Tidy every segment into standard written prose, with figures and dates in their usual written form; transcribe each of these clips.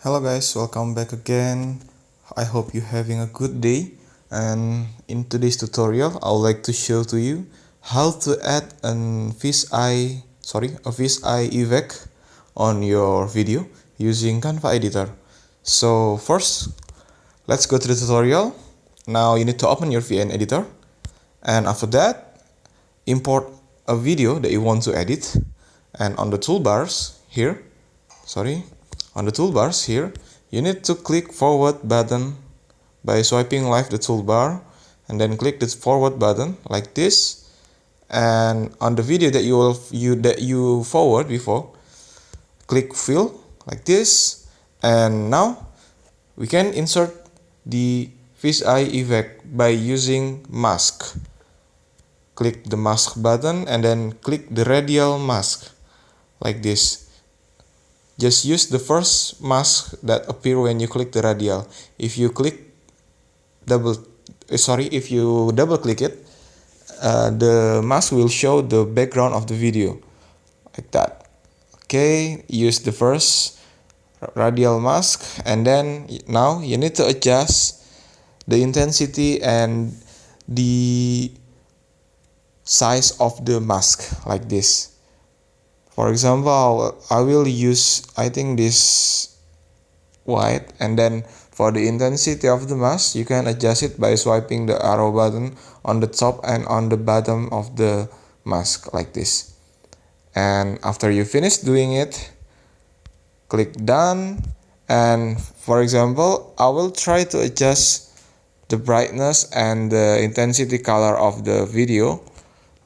Hello guys, welcome back again. I hope you're having a good day. And in today's tutorial, I would like to show to you how to add a fisheye effect on your video using Canva editor. So first, let's go to the tutorial. Now you need to open your VN editor, and after that, import a video that you want to edit. And on the toolbars here, you need to click forward button by swiping left the toolbar and then click the forward button like this. And on the video that you forward before, click fill like this. And now we can insert the fisheye effect by using mask. Click the mask button and then click the radial mask like this. Just use the first mask that appear when you click the radial. If you double click it, the mask will show the background of the video like that. Okay, use the first radial mask, and then now you need to adjust the intensity and the size of the mask like this. For example, I will use, I think, this white, and then for the intensity of the mask, you can adjust it by swiping the arrow button on the top and on the bottom of the mask like this. And after you finish doing it, click done. And for example, I will try to adjust the brightness and the intensity color of the video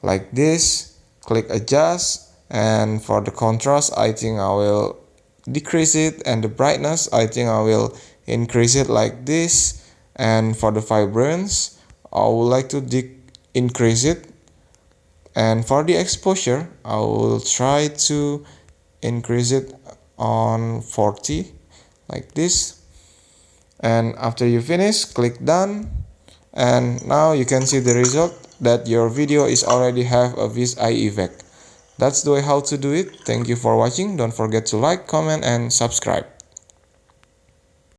like this. Click adjust. And for the contrast, I think I will decrease it, and the brightness, I think I will increase it like this. And for the vibrance, I would like to increase it. And for the exposure, I will try to increase it on 40 like this. And after you finish, click done. And now you can see the result that your video is already have a fisheye effect. That's the way how to do it. Thank you for watching. Don't forget to like, comment, and subscribe.